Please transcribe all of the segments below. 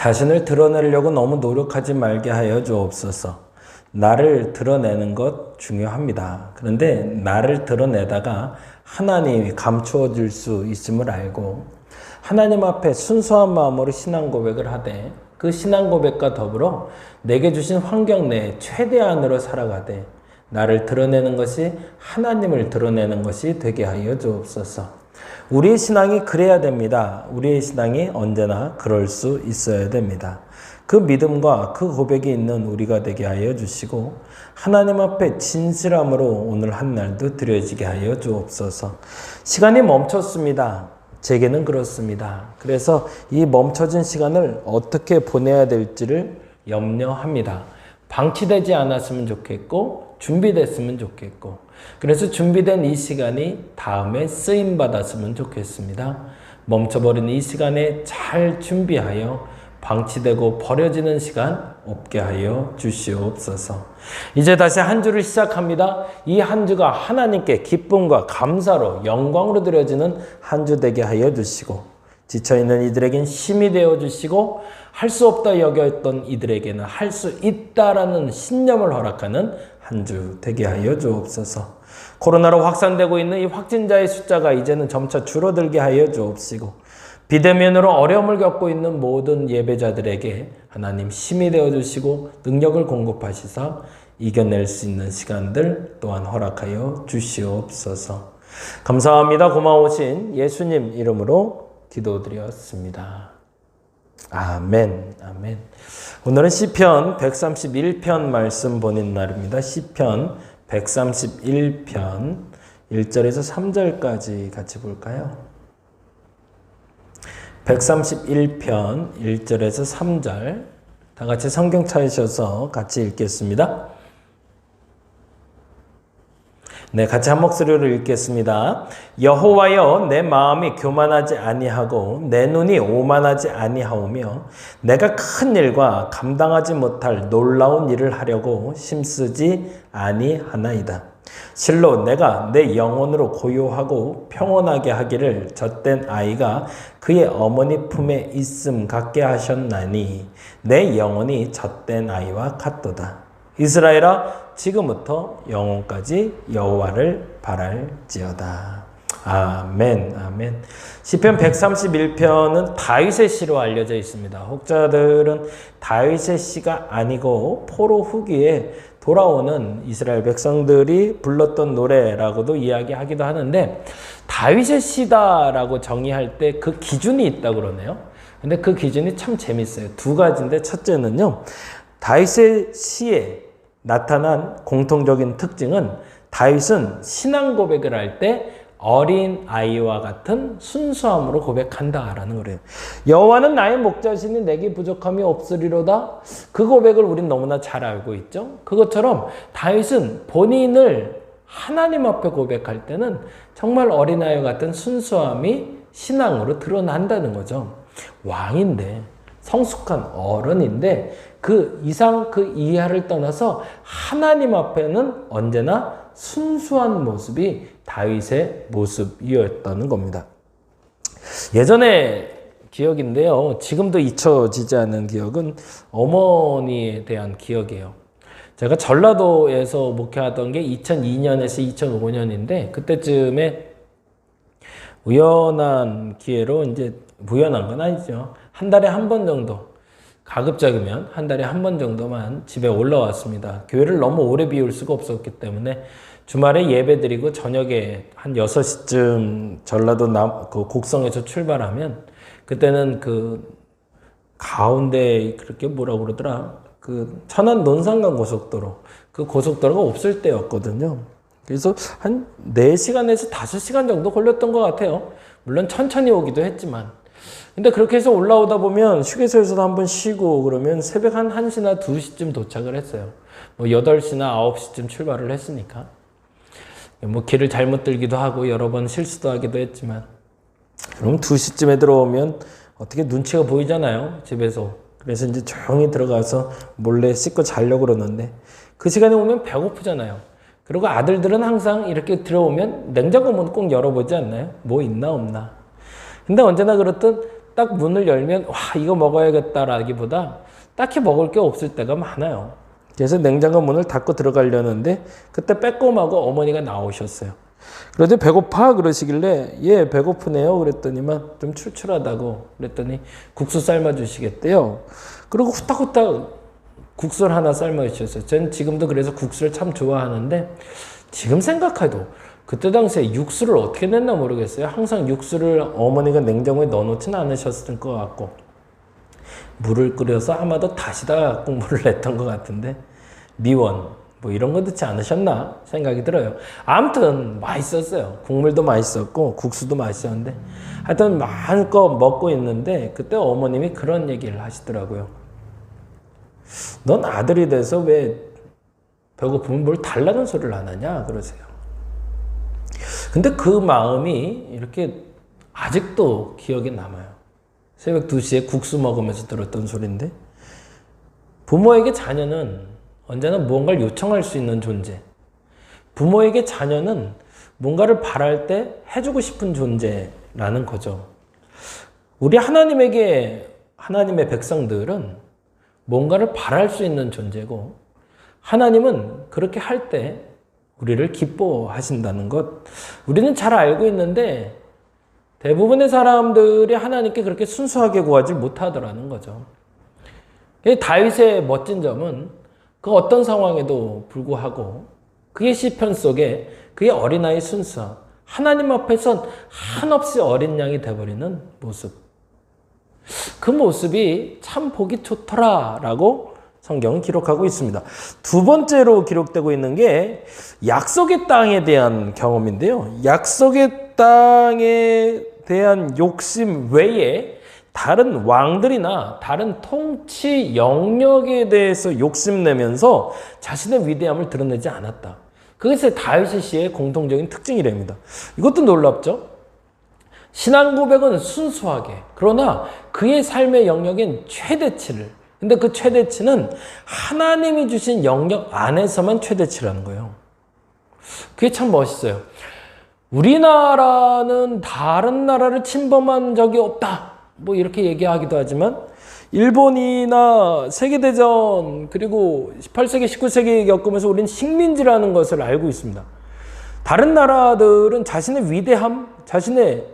자신을 드러내려고 너무 노력하지 말게 하여 주옵소서. 나를 드러내는 것 중요합니다. 그런데 나를 드러내다가 하나님이 감추어 줄 수 있음을 알고 하나님 앞에 순수한 마음으로 신앙 고백을 하되 그 신앙 고백과 더불어 내게 주신 환경 내에 최대한으로 살아가되 나를 드러내는 것이 하나님을 드러내는 것이 되게 하여 주옵소서. 우리의 신앙이 그래야 됩니다. 우리의 신앙이 언제나 그럴 수 있어야 됩니다. 그 믿음과 그 고백이 있는 우리가 되게 하여 주시고 하나님 앞에 진실함으로 오늘 한 날도 드려지게 하여 주옵소서. 시간이 멈췄습니다. 제게는 그렇습니다. 그래서 이 멈춰진 시간을 어떻게 보내야 될지를 염려합니다. 방치되지 않았으면 좋겠고 준비됐으면 좋겠고 그래서 준비된 이 시간이 다음에 쓰임받았으면 좋겠습니다. 멈춰버린 이 시간에 잘 준비하여 방치되고 버려지는 시간 없게 하여 주시옵소서. 이제 다시 한 주를 시작합니다. 이 한 주가 하나님께 기쁨과 감사로 영광으로 드려지는 한 주 되게 하여 주시고 지쳐있는 이들에겐 힘이 되어 주시고 할 수 없다 여겼던 이들에게는 할 수 있다라는 신념을 허락하는 한 주 되게 하여 주옵소서. 코로나로 확산되고 있는 이 확진자의 숫자가 이제는 점차 줄어들게 하여 주옵시고 비대면으로 어려움을 겪고 있는 모든 예배자들에게 하나님 힘이 되어주시고 능력을 공급하시사 이겨낼 수 있는 시간들 또한 허락하여 주시옵소서. 감사합니다. 고마우신 예수님 이름으로 기도드렸습니다. 아멘. 아멘. 오늘은 시편 131편 말씀 보는 날입니다. 시편 131편 1절에서 3절까지 같이 볼까요? 131편 1절에서 3절 다 같이 성경 찾으셔서 같이 읽겠습니다. 네, 같이 한 목소리로 읽겠습니다. 여호와여, 내 마음이 교만하지 아니하고 내 눈이 오만하지 아니하오며 내가 큰 일과 감당하지 못할 놀라운 일을 하려고 힘쓰지 아니하나이다. 실로 내가 내 영혼으로 고요하고 평온하게 하기를 젖된 아이가 그의 어머니 품에 있음 같게 하셨나니 내 영혼이 젖된 아이와 같도다. 이스라엘아, 지금부터 영혼까지 여호와를 바랄지어다. 아멘. 아멘. 시편 131편은 다윗의 시로 알려져 있습니다. 혹자들은 다윗의 시가 아니고 포로 후기에 돌아오는 이스라엘 백성들이 불렀던 노래라고도 이야기하기도 하는데 다윗의 시다라고 정의할 때 그 기준이 있다고 그러네요. 근데 그 기준이 참 재밌어요. 두 가지인데 첫째는요. 다윗의 시에 나타난 공통적인 특징은 다윗은 신앙 고백을 할 때 어린 아이와 같은 순수함으로 고백한다라는 거예요. 여호와는 나의 목자시니 내게 부족함이 없으리로다. 그 고백을 우린 너무나 잘 알고 있죠. 그것처럼 다윗은 본인을 하나님 앞에 고백할 때는 정말 어린아이와 같은 순수함이 신앙으로 드러난다는 거죠. 왕인데 성숙한 어른인데 그 이상 그 이하를 떠나서 하나님 앞에는 언제나 순수한 모습이 다윗의 모습이었다는 겁니다. 예전에 기억인데요. 지금도 잊혀지지 않는 기억은 어머니에 대한 기억이에요. 제가 전라도에서 목회하던 게 2002년에서 2005년인데 그때쯤에 우연한 기회로 이제 우연한 건 아니죠. 한 달에 한 번 정도 가급적이면 한 달에 한 번 정도만 집에 올라왔습니다. 교회를 너무 오래 비울 수가 없었기 때문에 주말에 예배 드리고 저녁에 한 6시쯤 전라도 그 곡성에서 출발하면 그때는 그 가운데 그렇게 뭐라고 그러더라. 그 천안 논산간 고속도로 그 고속도로가 없을 때였거든요. 그래서 한 4시간에서 5시간 정도 걸렸던 것 같아요. 물론 천천히 오기도 했지만. 근데 그렇게 해서 올라오다 보면 휴게소에서도 한번 쉬고 그러면 새벽 한 1시나 2시쯤 도착을 했어요. 뭐 8시나 9시쯤 출발을 했으니까. 뭐 길을 잘못 들기도 하고 여러 번 실수도 하기도 했지만 그럼 2시쯤에 들어오면 어떻게 눈치가 보이잖아요. 집에서. 그래서 이제 조용히 들어가서 몰래 씻고 자려고 그러는데 그 시간에 오면 배고프잖아요. 그리고 아들들은 항상 이렇게 들어오면 냉장고 문 꼭 열어보지 않나요? 뭐 있나 없나. 근데 언제나 그렇듯 딱 문을 열면 와 이거 먹어야겠다라기보다 딱히 먹을 게 없을 때가 많아요. 그래서 냉장고 문을 닫고 들어가려는데 그때 빼꼼하고 어머니가 나오셨어요. 그런데 배고파 그러시길래 예 배고프네요 그랬더니만 좀 출출하다고 그랬더니 국수 삶아 주시겠대요. 그리고 후딱후딱 국수를 하나 삶아 주셨어요. 전 지금도 그래서 국수를 참 좋아하는데 지금 생각해도 그때 당시에 육수를 어떻게 냈나 모르겠어요. 항상 육수를 어머니가 냉장고에 넣어놓지는 않으셨을 것 같고 물을 끓여서 아마도 다시다 국물을 냈던 것 같은데 미원 뭐 이런 거 넣지 않으셨나 생각이 들어요. 아무튼 맛있었어요. 국물도 맛있었고 국수도 맛있었는데 하여튼 마음껏 먹고 있는데 그때 어머님이 그런 얘기를 하시더라고요. 넌 아들이 돼서 왜 배고프면 뭘 달라는 소리를 안 하냐 그러세요. 근데 그 마음이 이렇게 아직도 기억에 남아요. 새벽 2시에 국수 먹으면서 들었던 소리인데 부모에게 자녀는 언제나 무언가를 요청할 수 있는 존재, 부모에게 자녀는 뭔가를 바랄 때 해주고 싶은 존재라는 거죠. 우리 하나님에게 하나님의 백성들은 뭔가를 바랄 수 있는 존재고 하나님은 그렇게 할 때 우리를 기뻐하신다는 것 우리는 잘 알고 있는데 대부분의 사람들이 하나님께 그렇게 순수하게 구하지 못하더라는 거죠. 다윗의 멋진 점은 그 어떤 상황에도 불구하고 그의 시편 속에 그의 어린아이 순수함, 하나님 앞에선 한없이 어린 양이 되어버리는 모습. 그 모습이 참 보기 좋더라라고 성경은 기록하고 있습니다. 두 번째로 기록되고 있는 게 약속의 땅에 대한 경험인데요. 약속의 땅에 대한 욕심 외에 다른 왕들이나 다른 통치 영역에 대해서 욕심내면서 자신의 위대함을 드러내지 않았다. 그것이 다윗의 시의 공통적인 특징이랍니다. 이것도 놀랍죠? 신앙 고백은 순수하게 그러나 그의 삶의 영역엔 최대치를 근데 그 최대치는 하나님이 주신 영역 안에서만 최대치라는 거예요. 그게 참 멋있어요. 우리나라는 다른 나라를 침범한 적이 없다. 뭐 이렇게 얘기하기도 하지만 일본이나 세계대전 그리고 18세기, 19세기 겪으면서 우리는 식민지라는 것을 알고 있습니다. 다른 나라들은 자신의 위대함, 자신의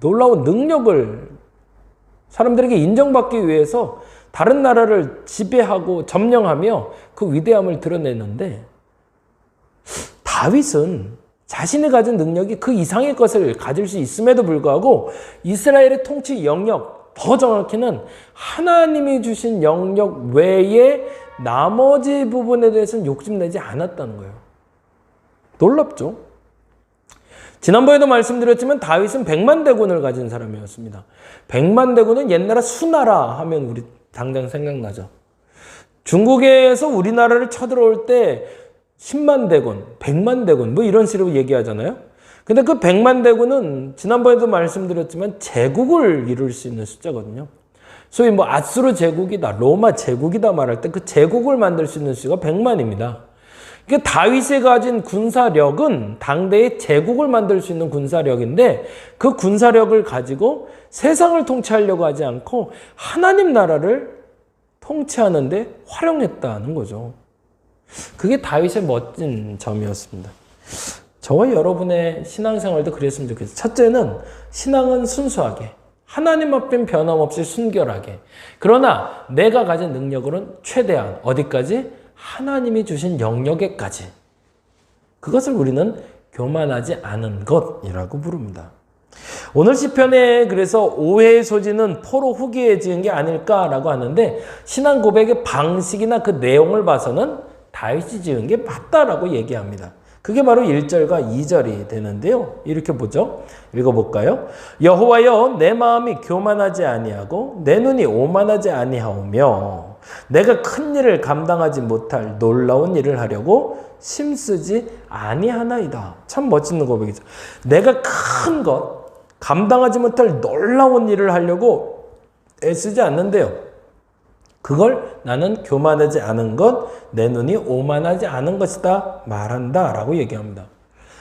놀라운 능력을 사람들에게 인정받기 위해서 다른 나라를 지배하고 점령하며 그 위대함을 드러내는데 다윗은 자신이 가진 능력이 그 이상의 것을 가질 수 있음에도 불구하고 이스라엘의 통치 영역, 더 정확히는 하나님이 주신 영역 외에 나머지 부분에 대해서는 욕심내지 않았다는 거예요. 놀랍죠? 지난번에도 말씀드렸지만 다윗은 100만 대군을 가진 사람이었습니다. 100만 대군은 옛날에 수나라 하면 우리 당장 생각나죠. 중국에서 우리나라를 쳐들어올 때 10만 대군, 100만 대군 뭐 이런 식으로 얘기하잖아요. 근데 그 100만 대군은 지난번에도 말씀드렸지만 제국을 이룰 수 있는 숫자거든요. 소위 뭐 아수르 제국이다, 로마 제국이다 말할 때 그 제국을 만들 수 있는 수가 100만입니다. 그러니까 다윗이 가진 군사력은 당대의 제국을 만들 수 있는 군사력인데 그 군사력을 가지고 세상을 통치하려고 하지 않고 하나님 나라를 통치하는 데 활용했다는 거죠. 그게 다윗의 멋진 점이었습니다. 저와 여러분의 신앙생활도 그랬으면 좋겠어요. 첫째는 신앙은 순수하게, 하나님 앞엔 변함없이 순결하게, 그러나 내가 가진 능력으로는 최대한 어디까지? 하나님이 주신 영역에까지. 그것을 우리는 교만하지 않은 것이라고 부릅니다. 오늘 시편에 그래서 오해의 소지는 포로 후기에 지은 게 아닐까라고 하는데 신앙 고백의 방식이나 그 내용을 봐서는 다윗이 지은 게 맞다라고 얘기합니다. 그게 바로 1절과 2절이 되는데요. 이렇게 보죠. 읽어볼까요? 여호와여 내 마음이 교만하지 아니하고 내 눈이 오만하지 아니하오며 내가 큰 일을 감당하지 못할 놀라운 일을 하려고 힘쓰지 아니하나이다. 참 멋진 고백이죠. 내가 큰 것, 감당하지 못할 놀라운 일을 하려고 애쓰지 않는데요. 그걸 나는 교만하지 않은 것, 내 눈이 오만하지 않은 것이다 말한다 라고 얘기합니다.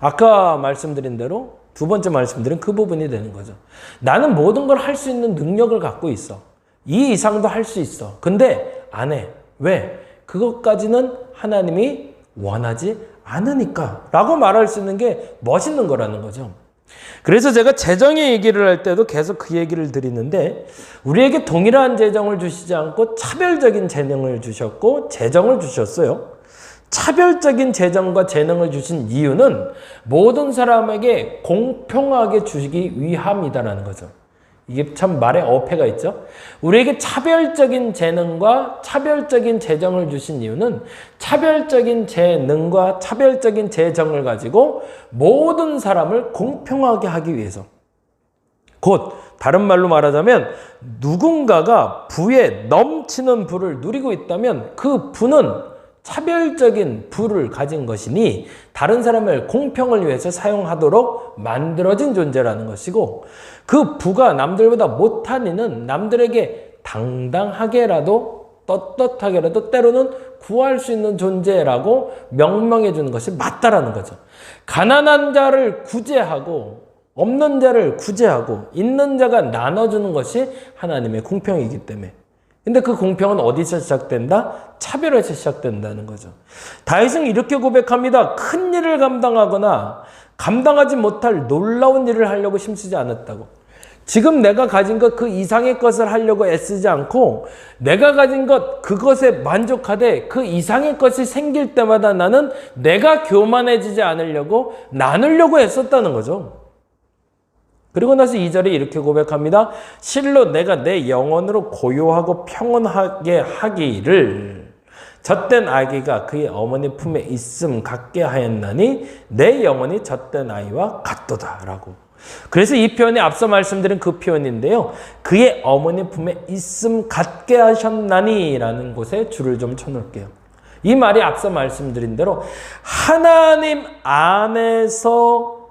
아까 말씀드린 대로 두 번째 말씀드린 그 부분이 되는 거죠. 나는 모든 걸 할 수 있는 능력을 갖고 있어. 이 이상도 할 수 있어. 근데 안 해. 왜? 그것까지는 하나님이 원하지 않으니까 라고 말할 수 있는 게 멋있는 거라는 거죠. 그래서 제가 재정의 얘기를 할 때도 계속 그 얘기를 드리는데 우리에게 동일한 재정을 주시지 않고 차별적인 재능을 주셨고 재정을 주셨어요. 차별적인 재정과 재능을 주신 이유는 모든 사람에게 공평하게 주시기 위함이다라는 거죠. 이게 참 말에 어폐가 있죠. 우리에게 차별적인 재능과 차별적인 재정을 주신 이유는 차별적인 재능과 차별적인 재정을 가지고 모든 사람을 공평하게 하기 위해서. 곧 다른 말로 말하자면 누군가가 부에 넘치는 부를 누리고 있다면 그 부는 차별적인 부를 가진 것이니 다른 사람을 공평을 위해서 사용하도록 만들어진 존재라는 것이고 그 부가 남들보다 못한 이는 남들에게 당당하게라도 떳떳하게라도 때로는 구할 수 있는 존재라고 명명해 주는 것이 맞다라는 거죠. 가난한 자를 구제하고 없는 자를 구제하고 있는 자가 나눠주는 것이 하나님의 공평이기 때문에. 근데 그 공평은 어디서 시작된다? 차별에서 시작된다는 거죠. 다윗은 이렇게 고백합니다. 큰 일을 감당하거나 감당하지 못할 놀라운 일을 하려고 힘쓰지 않았다고. 지금 내가 가진 것 그 이상의 것을 하려고 애쓰지 않고 내가 가진 것 그것에 만족하되 그 이상의 것이 생길 때마다 나는 내가 교만해지지 않으려고 나누려고 애썼다는 거죠. 그리고 나서 2절에 이렇게 고백합니다. 실로 내가 내 영혼으로 고요하고 평온하게 하기를 젖된 아기가 그의 어머니 품에 있음 같게 하였나니 내 영혼이 젖된 아이와 같도다 라고. 그래서 이 표현이 앞서 말씀드린 그 표현인데요. 그의 어머니 품에 있음 같게 하셨나니 라는 곳에 줄을 좀 쳐놓을게요. 이 말이 앞서 말씀드린 대로 하나님 안에서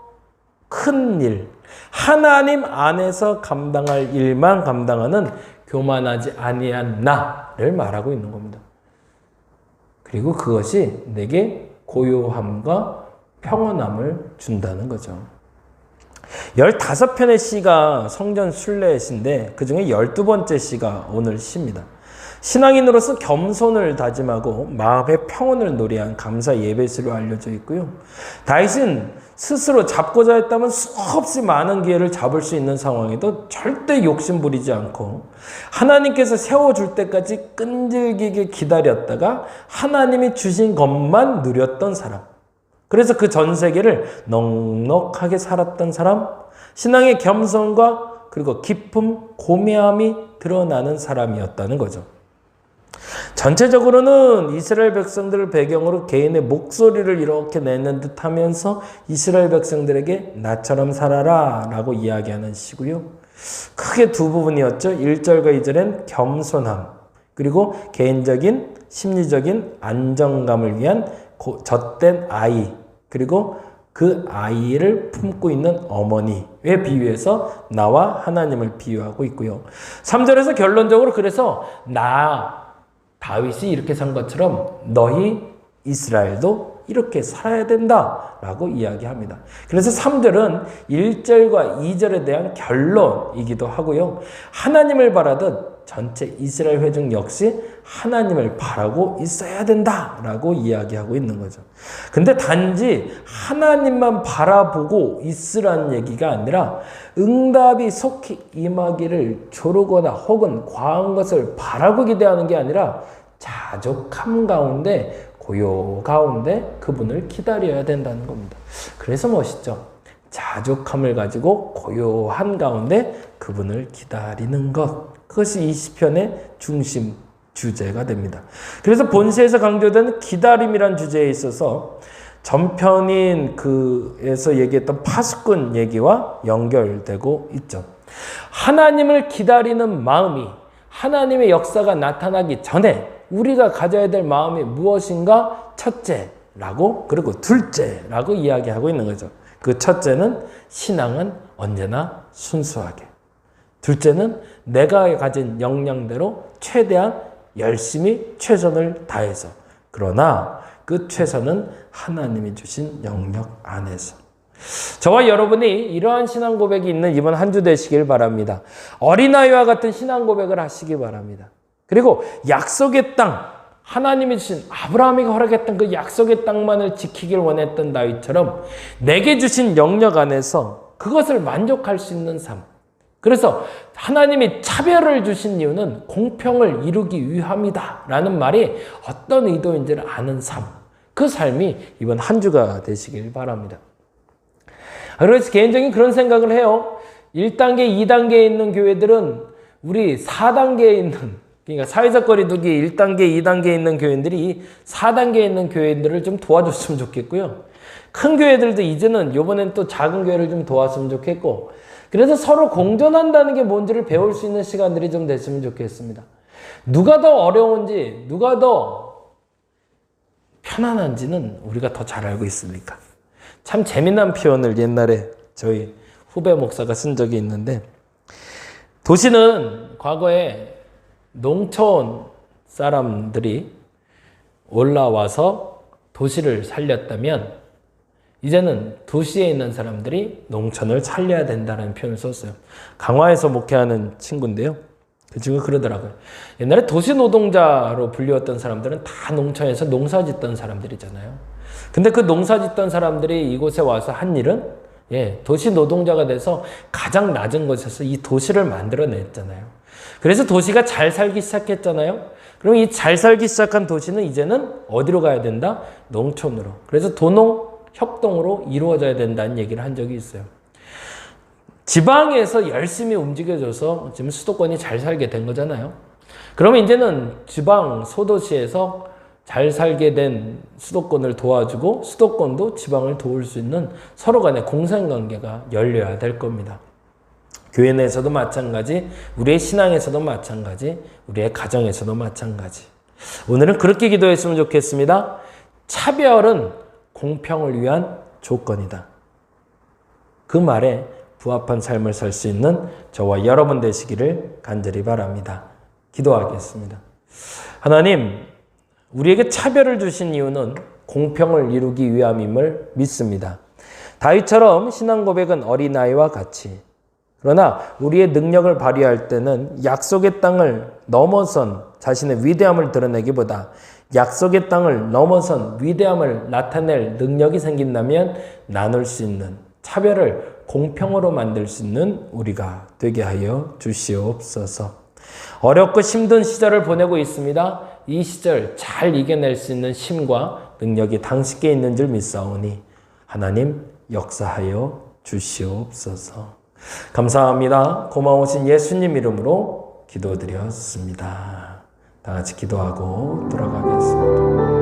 큰 일, 하나님 안에서 감당할 일만 감당하는 교만하지 아니한 나를 말하고 있는 겁니다. 그리고 그것이 내게 고요함과 평온함을 준다는 거죠. 15편의 시가 성전 순례시인데 그 중에 12번째 시가 오늘 시입니다. 신앙인으로서 겸손을 다짐하고 마음의 평온을 노래한 감사 예배시로 알려져 있고요. 다윗은 스스로 잡고자 했다면 수없이 많은 기회를 잡을 수 있는 상황에도 절대 욕심 부리지 않고 하나님께서 세워줄 때까지 끈질기게 기다렸다가 하나님이 주신 것만 누렸던 사람. 그래서 그 전 세계를 넉넉하게 살았던 사람, 신앙의 겸손과 그리고 기쁨, 고매함이 드러나는 사람이었다는 거죠. 전체적으로는 이스라엘 백성들을 배경으로 개인의 목소리를 이렇게 내는 듯 하면서 이스라엘 백성들에게 나처럼 살아라 라고 이야기하는 시고요. 크게 두 부분이었죠. 1절과 2절엔 겸손함, 그리고 개인적인 심리적인 안정감을 위한 젖된 아이, 그리고 그 아이를 품고 있는 어머니에 비유해서 나와 하나님을 비유하고 있고요. 3절에서 결론적으로 그래서 다윗이 이렇게 산 것처럼 너희 이스라엘도 이렇게 살아야 된다라고 이야기합니다. 그래서 3절은 1절과 2절에 대한 결론이기도 하고요. 하나님을 바라듯 전체 이스라엘 회중 역시 하나님을 바라고 있어야 된다라고 이야기하고 있는 거죠. 근데 단지 하나님만 바라보고 있으라는 얘기가 아니라 응답이 속히 임하기를 조르거나 혹은 과한 것을 바라고 기대하는 게 아니라 자족함 가운데 고요 가운데 그분을 기다려야 된다는 겁니다. 그래서 멋있죠. 자족함을 가지고 고요한 가운데 그분을 기다리는 것. 그것이 이 시편의 중심 주제가 됩니다. 그래서 본세에서 강조되는 기다림이란 주제에 있어서 전편인 그에서 얘기했던 파수꾼 얘기와 연결되고 있죠. 하나님을 기다리는 마음이 하나님의 역사가 나타나기 전에 우리가 가져야 될 마음이 무엇인가? 첫째라고 그리고 둘째라고 이야기하고 있는 거죠. 그 첫째는 신앙은 언제나 순수하게, 둘째는 내가 가진 역량대로 최대한 열심히 최선을 다해서, 그러나 그 최선은 하나님이 주신 영역 안에서. 저와 여러분이 이러한 신앙 고백이 있는 이번 한 주 되시길 바랍니다. 어린아이와 같은 신앙 고백을 하시기 바랍니다. 그리고 약속의 땅, 하나님이 주신 아브라함에게 허락했던 그 약속의 땅만을 지키길 원했던 다윗처럼 내게 주신 영역 안에서 그것을 만족할 수 있는 삶. 그래서 하나님이 차별을 주신 이유는 공평을 이루기 위함이다 라는 말이 어떤 의도인지를 아는 삶. 그 삶이 이번 한 주가 되시길 바랍니다. 그래서 개인적인 그런 생각을 해요. 1단계, 2단계에 있는 교회들은 우리 4단계에 있는, 그러니까 사회적 거리두기 1단계, 2단계에 있는 교인들이 4단계에 있는 교인들을 좀 도와줬으면 좋겠고요. 큰 교회들도 이제는 이번엔 또 작은 교회를 좀 도왔으면 좋겠고, 그래서 서로 공존한다는 게 뭔지를 배울 수 있는 시간들이 좀 됐으면 좋겠습니다. 누가 더 어려운지, 누가 더 편안한지는 우리가 더 잘 알고 있으니까. 참 재미난 표현을 옛날에 저희 후배 목사가 쓴 적이 있는데, 도시는 과거에 농촌 사람들이 올라와서 도시를 살렸다면 이제는 도시에 있는 사람들이 농촌을 살려야 된다는 표현을 썼어요. 강화에서 목회하는 친구인데요. 그 친구가 그러더라고요. 옛날에 도시 노동자로 불리웠던 사람들은 다 농촌에서 농사 짓던 사람들이잖아요. 근데 그 농사 짓던 사람들이 이곳에 와서 한 일은 도시 노동자가 돼서 가장 낮은 곳에서 이 도시를 만들어냈잖아요. 그래서 도시가 잘 살기 시작했잖아요. 그럼 이 잘 살기 시작한 도시는 이제는 어디로 가야 된다? 농촌으로. 그래서 도농 협동으로 이루어져야 된다는 얘기를 한 적이 있어요. 지방에서 열심히 움직여줘서 지금 수도권이 잘 살게 된 거잖아요. 그러면 이제는 지방 소도시에서 잘 살게 된 수도권을 도와주고 수도권도 지방을 도울 수 있는 서로 간의 공생관계가 열려야 될 겁니다. 교회 내에서도 마찬가지, 우리의 신앙에서도 마찬가지, 우리의 가정에서도 마찬가지. 오늘은 그렇게 기도했으면 좋겠습니다. 차별은 공평을 위한 조건이다. 그 말에 부합한 삶을 살 수 있는 저와 여러분 되시기를 간절히 바랍니다. 기도하겠습니다. 하나님, 우리에게 차별을 주신 이유는 공평을 이루기 위함임을 믿습니다. 다윗처럼 신앙 고백은 어린아이와 같이, 그러나 우리의 능력을 발휘할 때는 약속의 땅을 넘어선 자신의 위대함을 드러내기보다 약속의 땅을 넘어선 위대함을 나타낼 능력이 생긴다면 나눌 수 있는, 차별을 공평으로 만들 수 있는 우리가 되게 하여 주시옵소서. 어렵고 힘든 시절을 보내고 있습니다. 이 시절 잘 이겨낼 수 있는 힘과 능력이 당신께 있는 줄 믿사오니 하나님 역사하여 주시옵소서. 감사합니다. 고마우신 예수님 이름으로 기도드렸습니다. 다 같이 기도하고 들어가겠습니다.